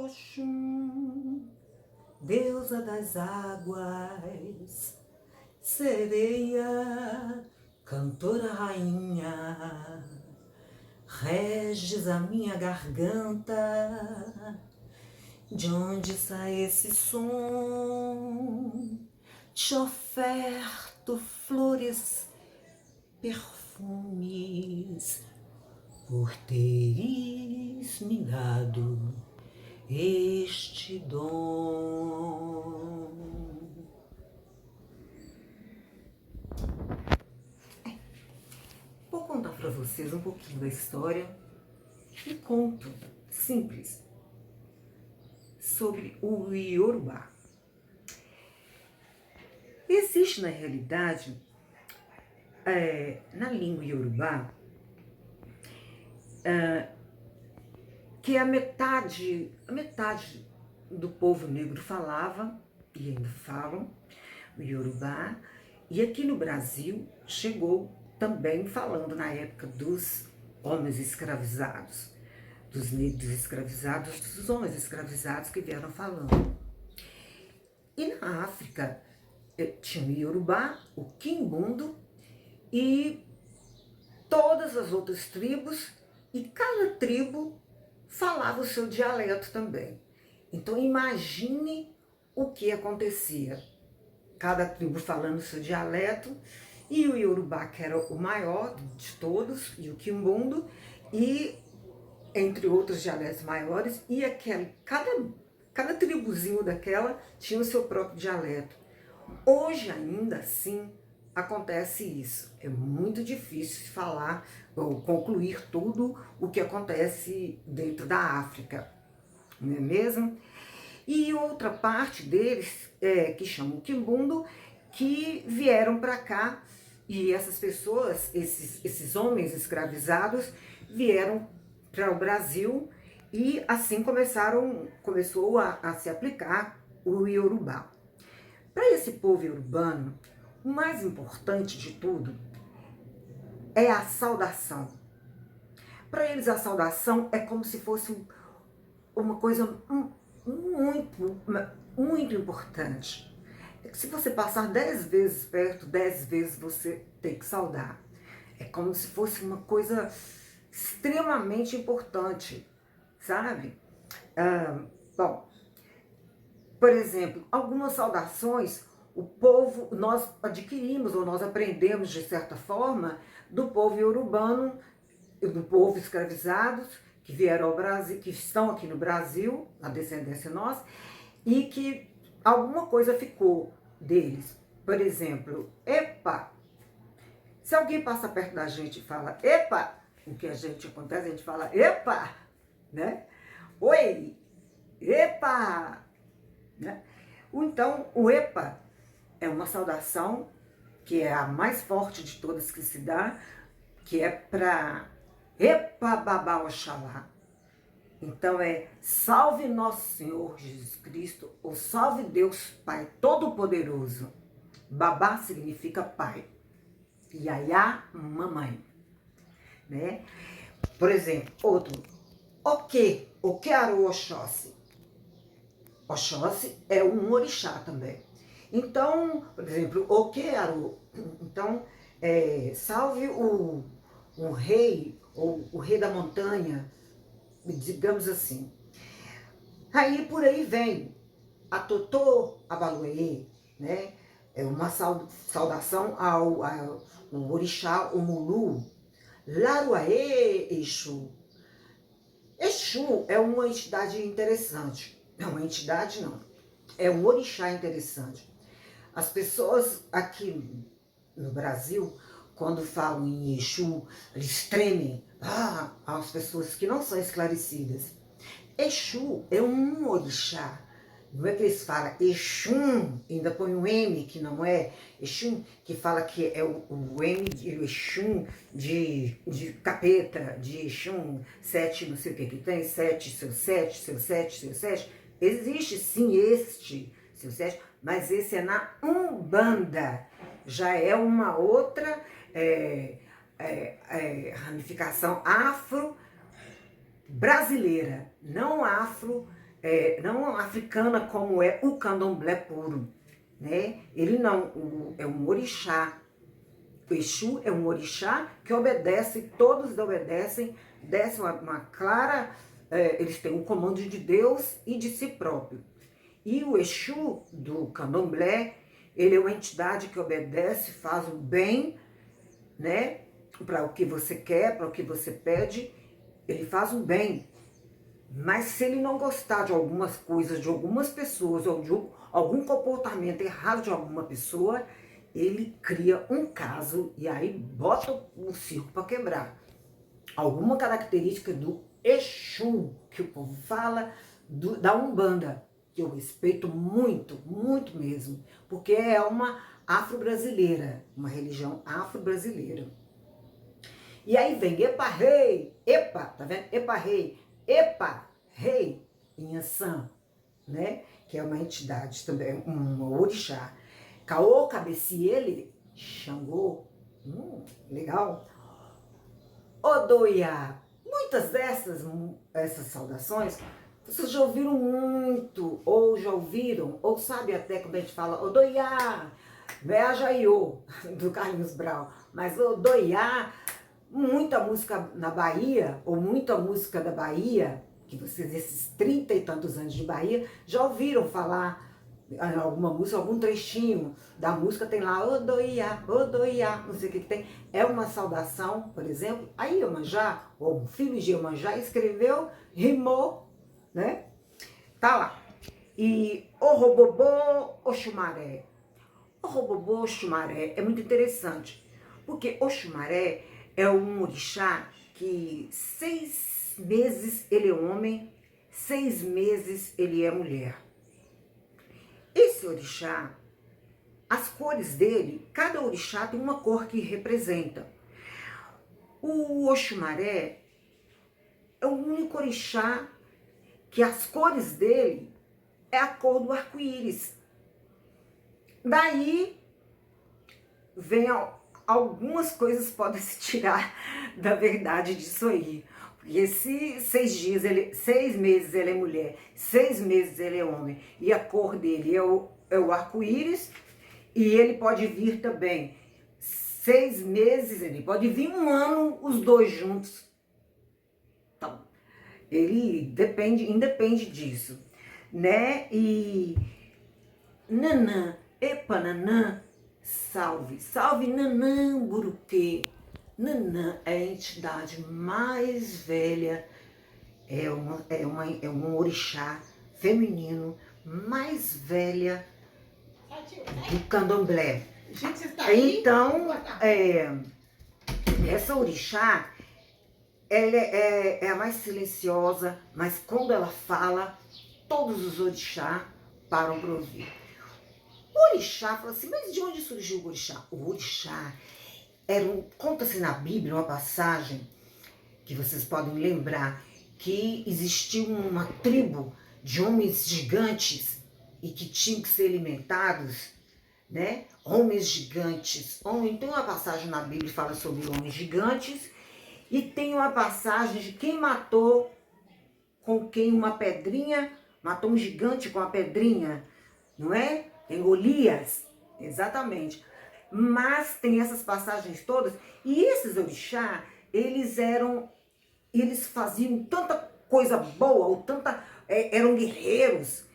Oxum, deusa das águas, sereia, cantora rainha, reges a minha garganta, de onde sai esse som? Te oferto flores, perfumes, por teres me dado este dom. Vou contar para vocês um pouquinho da história, um conto simples sobre o Iorubá. Existe na realidade, na língua Iorubá, que a metade do povo negro falava, e ainda falam, o Iorubá, e aqui no Brasil chegou também falando na época dos homens escravizados, dos negros escravizados, dos homens escravizados que vieram falando. E na África tinha o Iorubá, o Quimbundo e todas as outras tribos, e cada tribo falava o seu dialeto também. Então imagine o que acontecia. Cada tribo falando o seu dialeto, e o Iorubá, que era o maior de todos, e o Quimbundo, e entre outros dialetos maiores, e cada tribuzinho daquela tinha o seu próprio dialeto. Hoje ainda assim acontece isso. É muito difícil falar ou concluir tudo o que acontece dentro da África, não é mesmo? E outra parte deles, que chamam Quimbundo, que vieram para cá, e essas pessoas, esses homens escravizados, vieram para o Brasil, e assim começou a se aplicar o Iorubá. Para esse povo iorubano, o mais importante de tudo é a saudação. Para eles, a saudação é como se fosse uma coisa muito importante. Se você passar 10 vezes perto, 10 vezes você tem que saudar. É como se fosse uma coisa extremamente importante, sabe? Bom, por exemplo, algumas saudações nós adquirimos ou nós aprendemos de certa forma do povo iorubano, do povo escravizados que vieram ao Brasil, que estão aqui no Brasil, a descendência nossa, e que alguma coisa ficou deles. Por exemplo, epa! Se alguém passa perto da gente e fala epa, o que a gente fala epa, né? Oi, epa! Né? Então, o epa é uma saudação que é a mais forte de todas que se dá, que é para epa babá oxalá. Então é salve nosso Senhor Jesus Cristo, ou salve Deus Pai Todo-Poderoso. Babá significa pai, iaiá, mamãe, né? Por exemplo, outro, o que aru Oxóssi. Oxóssi é um orixá também. Então, por exemplo, o que aru, então, salve o rei, ou o rei da montanha, digamos assim. Aí por aí vem a Totô Abaluê, né? É uma saudação ao orixá, o Mulu. Laruaê Exu. Exu é uma entidade interessante. Não, uma entidade não. É um orixá interessante. As pessoas aqui no Brasil, quando falam em Exu, eles tremem. As pessoas que não são esclarecidas. Exu é um orixá. Não é que eles falam Exum, ainda põe um M, que não é Exum, que fala que é o M de Exum, de capeta, de Exum, 7, não sei o que tem, 7, seu 7, seu 7, seu 7. Existe sim este, seu 7, mas esse é na Umbanda. Já é uma outra ramificação afro-brasileira, não afro não africana como é o candomblé puro, né? Ele não, é um orixá. O Exu é um orixá que obedece, todos obedecem, desce uma clara, eles têm um comando de Deus e de si próprio. E o Exu do candomblé, ele é uma entidade que obedece, faz o bem, né? Para o que você quer, para o que você pede, ele faz o bem. Mas se ele não gostar de algumas coisas, de algumas pessoas, ou de algum comportamento errado de alguma pessoa, ele cria um caso e aí bota o circo para quebrar. Alguma característica do Exu, que o povo fala, da Umbanda, que eu respeito muito, muito mesmo, porque é uma afro-brasileira, uma religião afro-brasileira. E aí vem Epa Rei, Epa, tá vendo? Epa Rei, Epa Rei, Inhaçã, né? Que é uma entidade também, um orixá. Caô, Cabeciele, Xangô, legal. Odoiá. Muitas essas saudações, vocês já ouviram muito, ou já ouviram, ou sabe até quando a gente fala Odoiá, Beajaiô, do Carlinhos Brau, mas Odoiá, muita música na Bahia, ou muita música da Bahia, que vocês, esses 30 e tantos anos de Bahia, já ouviram falar alguma música, algum trechinho da música, tem lá Odoiá, Odoiá, não sei o que tem. É uma saudação, por exemplo, a Iemanjá, ou um filho de Iemanjá, escreveu, rimou, né? Tá lá. E Orobobô, Oxumaré. Orobobô, Oxumaré é muito interessante, porque Oxumaré é um orixá que 6 meses ele é homem, 6 meses ele é mulher. Esse orixá, as cores dele, cada orixá tem uma cor que representa. O Oxumaré é o único orixá que as cores dele é a cor do arco-íris. Daí vem algumas coisas podem se tirar da verdade disso aí. Porque se 6 meses ele é mulher, 6 meses ele é homem, e a cor dele é o arco-íris, e ele pode vir também 6 meses, ele pode vir 1 ano, os dois juntos. Então, ele independe disso, né? E Nanã, epa Nanã, salve, salve Nanã Burupê. Nanã é a entidade mais velha, é um orixá feminino mais velha do candomblé. Gente, você tá aí? Então, essa orixá, ela é a mais silenciosa, mas quando ela fala, todos os orixá param para ouvir. O orixá fala assim, mas de onde surgiu o orixá? O orixá conta-se na Bíblia uma passagem que vocês podem lembrar, que existiu uma tribo de homens gigantes e que tinham que ser alimentados, né? Homens gigantes. Tem uma passagem na Bíblia que fala sobre homens gigantes, e tem uma passagem de quem matou com quem uma pedrinha, matou um gigante com uma pedrinha, não é? Tem Golias, exatamente. Mas tem essas passagens todas, e esses orixá, eles faziam tanta coisa boa, ou eram guerreiros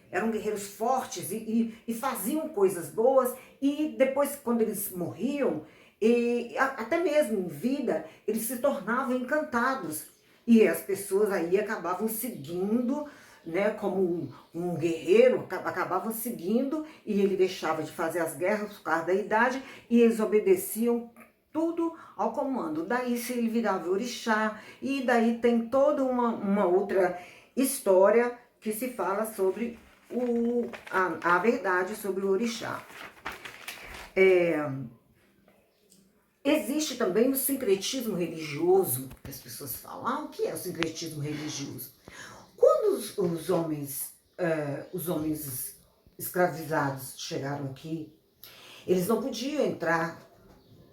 fortes e faziam coisas boas, e depois, quando eles morriam, até mesmo em vida, eles se tornavam encantados, e as pessoas aí acabavam seguindo, né, como um guerreiro, acabavam seguindo, e ele deixava de fazer as guerras por causa da idade, e eles obedeciam tudo ao comando. Daí se ele virava orixá, e daí tem toda uma outra história que se fala sobre a verdade sobre o orixá. Existe também o sincretismo religioso, que as pessoas falam, o que é o sincretismo religioso? Quando os homens escravizados chegaram aqui, eles não podiam entrar.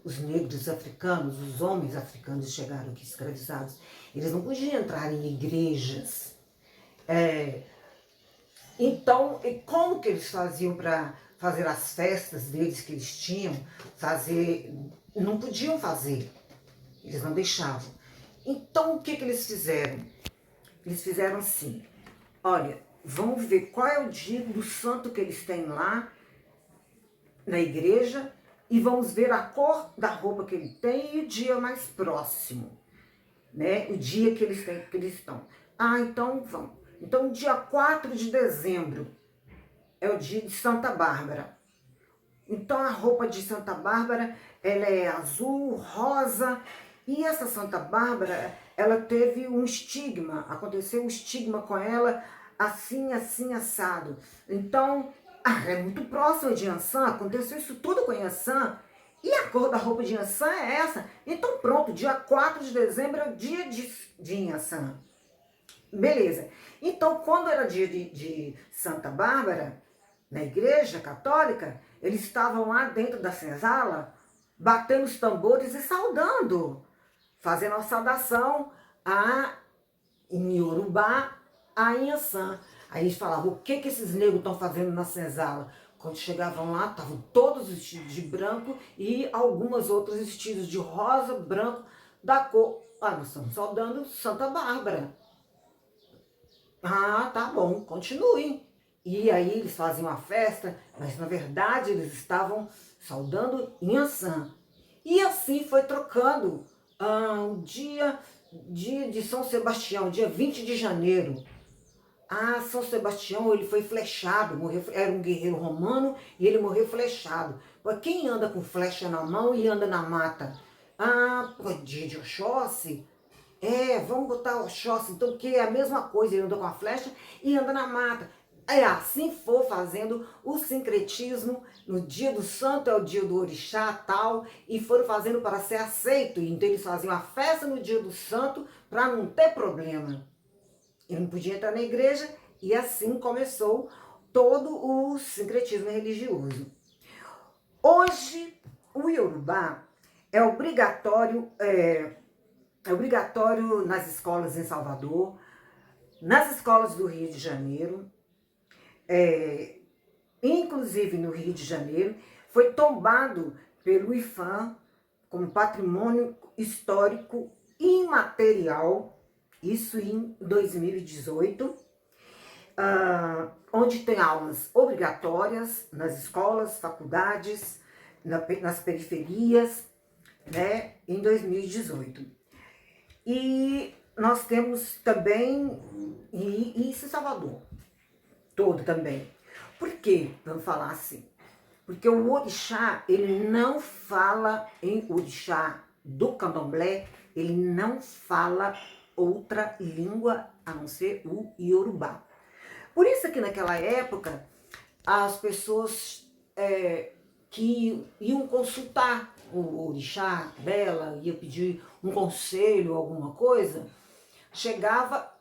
Os negros africanos, os homens africanos chegaram aqui escravizados, eles não podiam entrar em igrejas, Então, e como que eles faziam para fazer as festas deles que eles tinham? Fazer, não podiam fazer, eles não deixavam. Então, o que que eles fizeram? Eles fizeram assim, olha, vamos ver qual é o dia do santo que eles têm lá na igreja e vamos ver a cor da roupa que ele tem e o dia mais próximo, né? O dia que eles têm, que eles estão. Ah, então vamos. Então, dia 4 de dezembro é o dia de Santa Bárbara. Então, a roupa de Santa Bárbara, ela é azul, rosa, e essa Santa Bárbara, ela teve um estigma, aconteceu um estigma com ela, assim, assim, assado. Então, é muito próximo de Iansã, aconteceu isso tudo com Iansã, e a cor da roupa de Iansã é essa. Então, pronto, dia 4 de dezembro é o dia de Iansã. Beleza. Então, quando era dia de Santa Bárbara, na igreja católica, eles estavam lá dentro da senzala, batendo os tambores e saudando, fazendo a saudação a, em Yorubá, a Inhaçã. Aí eles falavam, o que que esses negros estão fazendo na senzala? Quando chegavam lá, estavam todos vestidos de branco e algumas outras vestidos de rosa, branco, da cor. Ah, nós estamos saudando Santa Bárbara. Ah, tá bom, continuem. E aí eles faziam a festa, mas na verdade eles estavam saudando Inhaçã. E assim foi trocando o dia de São Sebastião, dia 20 de janeiro. Ah, São Sebastião, ele foi flechado, morreu, era um guerreiro romano e ele morreu flechado. Pô, quem anda com flecha na mão e anda na mata? Ah, pô, dia de Oxóssi, vamos botar Oxóssi, então que é a mesma coisa, ele anda com a flecha e anda na mata. É assim for fazendo o sincretismo, no dia do santo é o dia do orixá tal, e foram fazendo para ser aceito. Então eles faziam a festa no dia do santo para não ter problema. Ele não podia entrar na igreja e assim começou todo o sincretismo religioso. Hoje, o Yorubá é obrigatório nas escolas em Salvador, nas escolas do Rio de Janeiro, inclusive no Rio de Janeiro, foi tombado pelo IFAM como patrimônio histórico imaterial, isso em 2018, onde tem aulas obrigatórias nas escolas, faculdades, nas periferias, né, em 2018. E nós temos também, e isso em Salvador, todo também. Por quê? Vamos falar assim. Porque o orixá, ele não fala em orixá do candomblé, ele não fala outra língua a não ser o iorubá. Por isso que naquela época, as pessoas que iam consultar o orixá dela, ia pedir um conselho, alguma coisa, chegava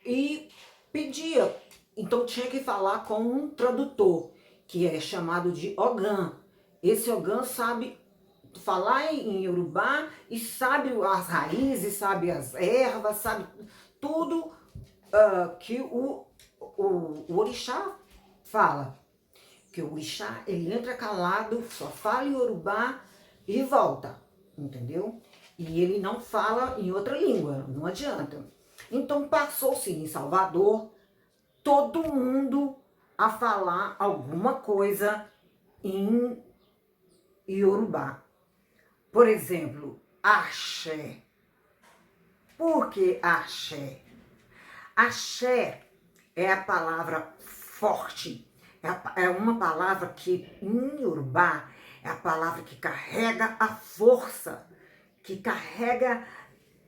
e pedia. Então tinha que falar com um tradutor, que é chamado de Ogã. Esse Ogã sabe falar em Yorubá e sabe as raízes, sabe as ervas, sabe tudo que o orixá fala. Que o orixá, ele entra calado, só fala em Yorubá e volta, entendeu? E ele não fala em outra língua, não adianta. Então passou-se em Salvador todo mundo a falar alguma coisa em Yorubá. Por exemplo, axé. Por que axé? Axé é a palavra forte, é uma palavra que em Yorubá é a palavra que carrega a força, que carrega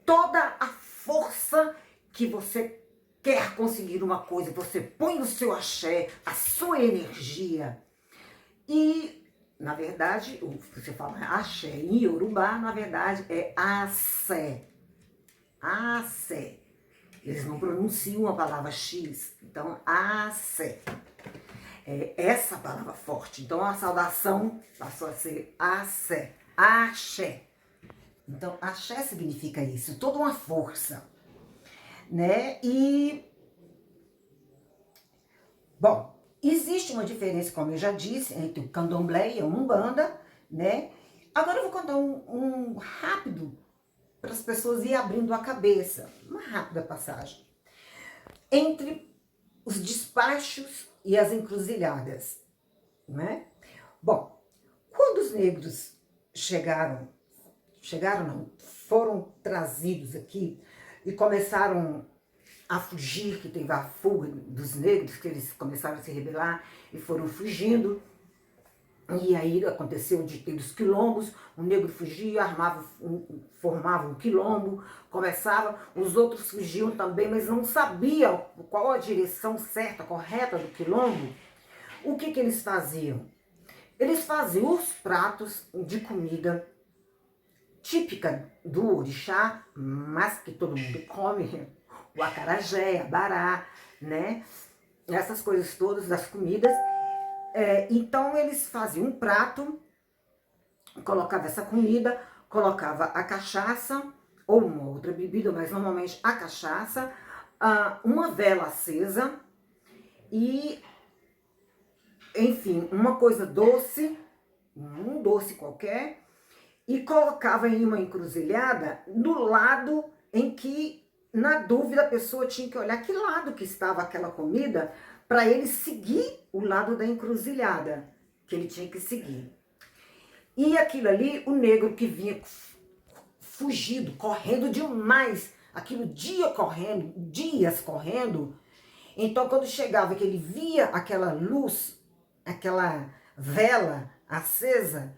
toda a força que você quer conseguir uma coisa, você põe o seu axé, a sua energia. E, na verdade, você fala axé em Yorubá, na verdade é axé. Axé. Eles não pronunciam a palavra X, então axé. É essa palavra forte. Então a saudação passou a ser axé, axé. Então axé significa isso, toda uma força, né? E Bom, existe uma diferença, como eu já disse, entre o candomblé e a umbanda, né? Agora eu vou contar um rápido para as pessoas ir abrindo a cabeça, uma rápida passagem. Entre os despachos e as encruzilhadas, né? Bom, quando os negros chegaram não, foram trazidos aqui e começaram a fugir, que teve a fuga dos negros, que eles começaram a se rebelar e foram fugindo. E aí aconteceu de ter os quilombos, o negro fugia, formava um quilombo, começava, os outros fugiam também, mas não sabiam qual a direção certa, correta do quilombo. O que eles faziam? Eles faziam os pratos de comida típica do orixá, mas que todo mundo come, o acarajé, a bará, né? Essas coisas todas das comidas. Então eles faziam um prato, colocava essa comida, colocava a cachaça ou uma outra bebida, mas normalmente a cachaça, uma vela acesa e, enfim, uma coisa doce, um doce qualquer, e colocava em uma encruzilhada no lado em que, na dúvida, a pessoa tinha que olhar que lado que estava aquela comida para ele seguir o lado da encruzilhada que ele tinha que seguir. E aquilo ali, o negro que vinha fugido, correndo demais, aquilo dias correndo. Então, quando chegava que ele via aquela luz, aquela vela acesa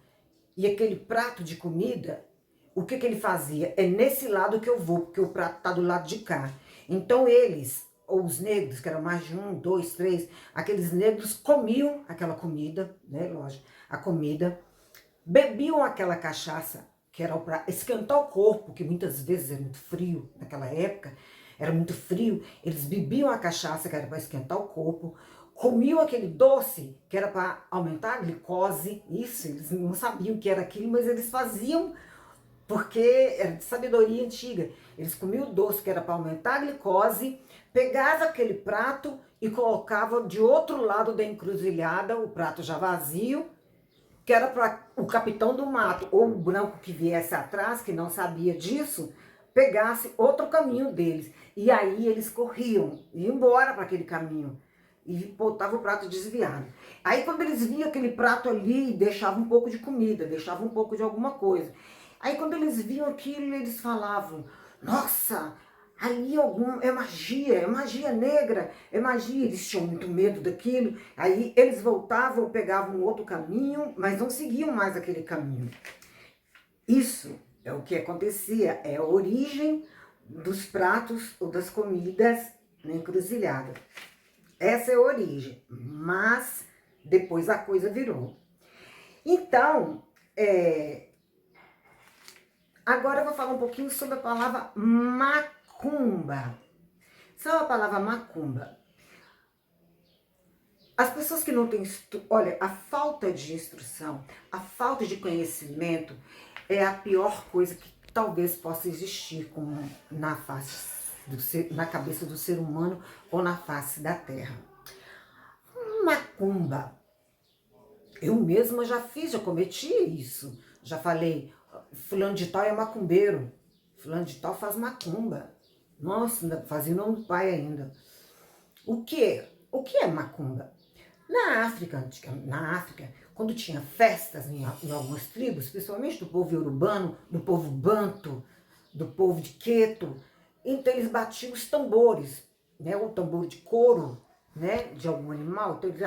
e aquele prato de comida, o que ele fazia? É nesse lado que eu vou, porque o prato está do lado de cá. Então eles, ou os negros, que eram mais de 1, 2, 3, aqueles negros comiam aquela comida, né, lógico, a comida, bebiam aquela cachaça, que era para esquentar o corpo, que muitas vezes era muito frio naquela época, era muito frio, eles bebiam a cachaça, que era para esquentar o corpo, comiam aquele doce, que era para aumentar a glicose, isso, eles não sabiam o que era aquilo, mas eles faziam, porque era de sabedoria antiga. Eles comiam o doce, que era para aumentar a glicose, pegava aquele prato e colocava de outro lado da encruzilhada, o prato já vazio, que era para o capitão do mato, ou o branco que viesse atrás, que não sabia disso, pegasse outro caminho deles. E aí eles corriam, iam embora para aquele caminho. E botavam o prato desviado. Aí quando eles viam aquele prato ali, deixavam um pouco de comida, deixavam um pouco de alguma coisa. Aí quando eles viam aquilo, eles falavam, nossa, ali é magia negra, é magia. Eles tinham muito medo daquilo. Aí eles voltavam, pegavam outro caminho, mas não seguiam mais aquele caminho. Isso é o que acontecia, é a origem dos pratos ou das comidas na encruzilhada. Essa é a origem, mas depois a coisa virou. Então, agora eu vou falar um pouquinho sobre a palavra macumba. Sabe a palavra macumba? As pessoas que não têm... Olha, a falta de instrução, a falta de conhecimento é a pior coisa que talvez possa existir na cabeça do ser humano ou na face da terra. Macumba. Eu mesma já cometi isso. Já falei, fulano de tal é macumbeiro. Fulano de tal faz macumba. Nossa, ainda fazia o nome do pai ainda. O que é macumba? Na África, quando tinha festas em algumas tribos, principalmente do povo iorubano, do povo banto, do povo de Queto, então eles batiam os tambores, né, o tambor de couro, né, de algum animal, então eles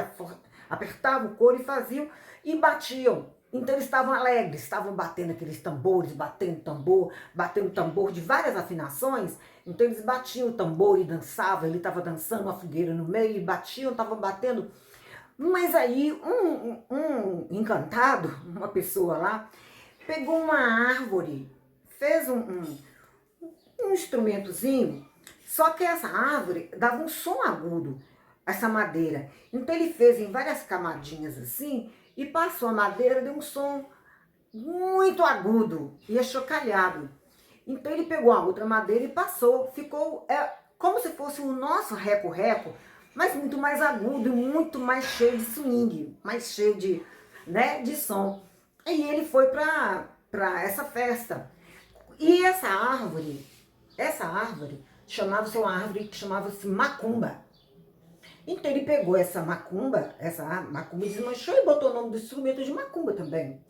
apertavam o couro e faziam e batiam. Então eles estavam alegres, estavam batendo aqueles tambores, batendo tambor de várias afinações. Então eles batiam o tambor e dançavam, ele estava dançando uma fogueira no meio e batiam, estavam batendo. Mas aí um encantado, uma pessoa lá, pegou uma árvore, fez um instrumentozinho, só que essa árvore dava um som agudo, essa madeira. Então ele fez em várias camadinhas assim, e passou a madeira, deu um som muito agudo e achocalhado. Então ele pegou a outra madeira e passou, ficou como se fosse o nosso reco-reco, mas muito mais agudo e muito mais cheio de swing, mais cheio de, né, de som. E ele foi para essa festa. E essa árvore chamava-se uma árvore que chamava-se macumba. Então ele pegou essa macumba e desmanchou e botou o nome do instrumento de macumba também.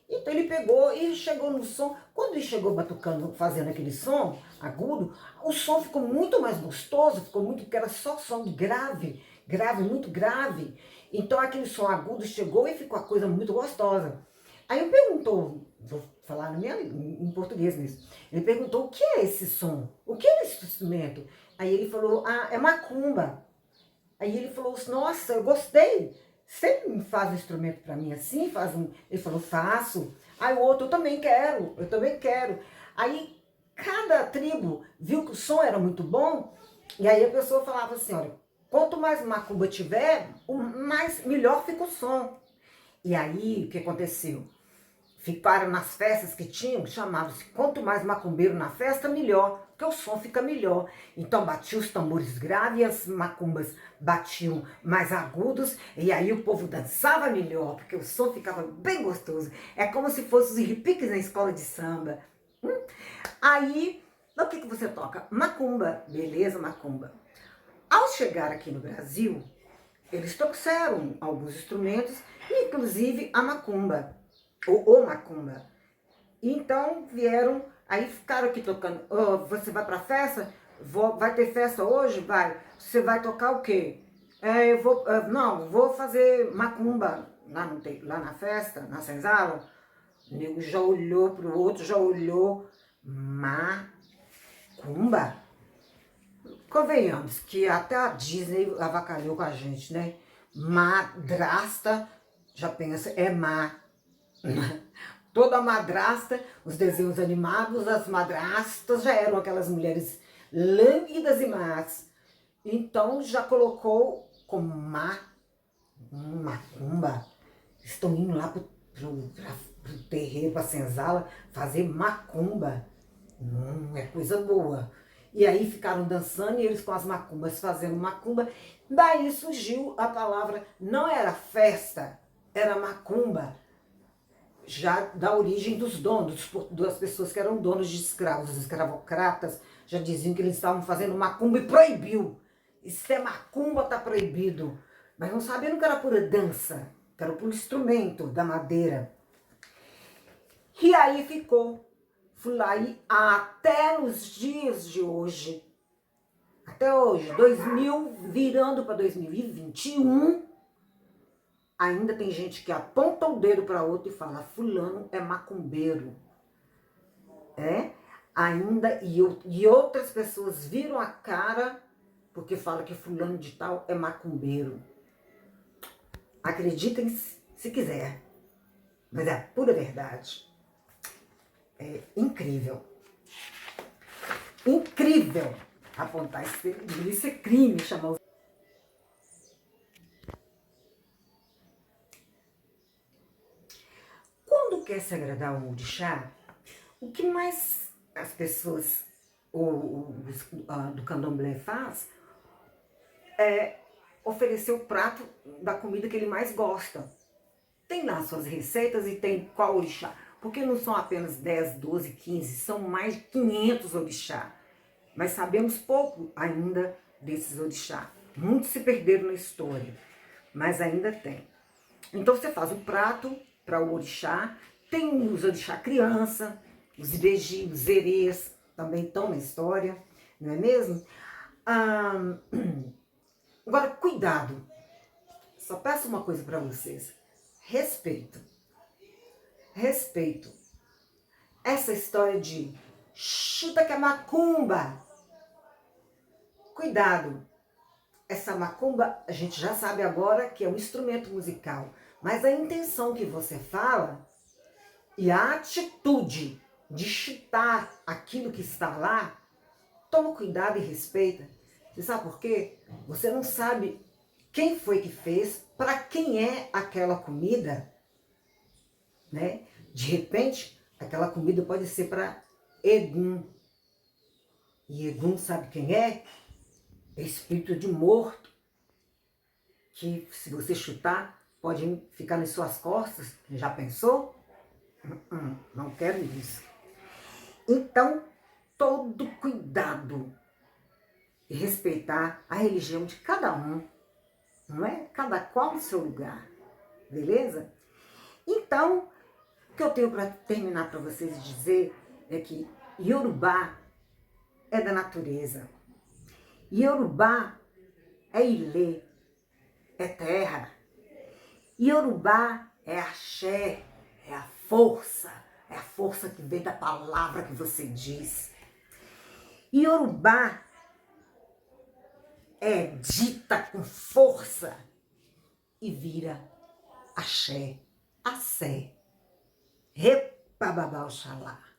Então ele pegou e chegou no som. Quando ele chegou batucando, fazendo aquele som agudo, o som ficou muito mais gostoso, ficou muito, porque era só som grave, grave, muito grave. Então aquele som agudo chegou e ficou a coisa muito gostosa. Aí ele perguntou, vou falar em português mesmo, ele perguntou o que é esse som? O que é esse instrumento? Aí ele falou, é macumba. Aí ele falou assim, nossa, eu gostei. Você faz um instrumento para mim assim? Ele falou, faço. Aí o outro, eu também quero, eu também quero. Aí cada tribo viu que o som era muito bom, e aí a pessoa falava assim, olha, quanto mais macumba tiver, melhor fica o som. E aí, o que aconteceu? Ficaram nas festas que tinham, chamava-se quanto mais macumbeiro na festa, melhor, porque o som fica melhor. Então batiam os tambores graves e as macumbas batiam mais agudos, e aí o povo dançava melhor, porque o som ficava bem gostoso. É como se fossem os repiques na escola de samba. Aí, o que você toca? Macumba, beleza, macumba. Ao chegar aqui no Brasil, eles trouxeram alguns instrumentos, inclusive a macumba. O macumba. Então vieram, aí ficaram aqui tocando. Oh, você vai pra festa? Vai ter festa hoje? Vai. Você vai tocar o quê? Eu vou, não, vou fazer macumba lá na festa, na senzala. O nego já olhou pro outro, já olhou. Macumba? Convenhamos que até a Disney avacalhou com a gente, né? Madrasta, já pensa, é má. Toda madrasta, os desenhos animados, as madrastas já eram aquelas mulheres lânguidas e más. Então já colocou como macumba. Estão indo lá pro terreiro, pra senzala, fazer macumba. É coisa boa. E aí ficaram dançando e eles com as macumbas fazendo macumba. Daí surgiu a palavra, não era festa, era macumba. Já da origem dos donos, das pessoas que eram donos de escravos, os escravocratas, já diziam que eles estavam fazendo macumba e proibiu. Isso é macumba, tá proibido. Mas não sabiam que era pura dança, que era puro instrumento da madeira. E aí ficou. Fui lá e até nos dias de hoje, até hoje, 2000, virando para 2021, ainda tem gente que aponta o dedo para outro e fala, fulano é macumbeiro. Ainda, e outras pessoas viram a cara porque falam que fulano de tal é macumbeiro. Acreditem se quiser, mas é a pura verdade. É incrível. Incrível apontar isso é crime, chamar os... Quando quer se agradar ao orixá, o que mais as pessoas do candomblé faz é oferecer o prato da comida que ele mais gosta. Tem lá suas receitas e tem qual orixá. Porque não são apenas 10, 12, 15, são mais de 500 orixá. Mas sabemos pouco ainda desses orixá. Muitos se perderam na história, mas ainda tem. Então você faz o prato para o orixá, tem os orixá criança, os ibeji, os erês, também estão na história, não é mesmo? Agora, cuidado. Só peço uma coisa para vocês. Respeito. Respeito. Essa história de chuta que é macumba. Cuidado. Essa macumba, a gente já sabe agora que é um instrumento musical. Mas a intenção que você fala e a atitude de chutar aquilo que está lá, toma cuidado e respeita. Você sabe por quê? Você não sabe quem foi que fez, para quem é aquela comida, né? De repente, aquela comida pode ser para Egum. E Egum sabe quem é? É espírito de morto. que se você chutar, pode ficar nas suas costas. Já pensou? Não quero isso. Então, todo cuidado e respeitar a religião de cada um, não é? Cada qual no seu lugar, beleza? Então, o que eu tenho para terminar para vocês dizer é que Yorubá é da natureza. Yorubá é ilê, é terra. Yorubá é axé, é a força que vem da palavra que você diz. Yorubá é dita com força e vira axé, axé, repababá, oxalá.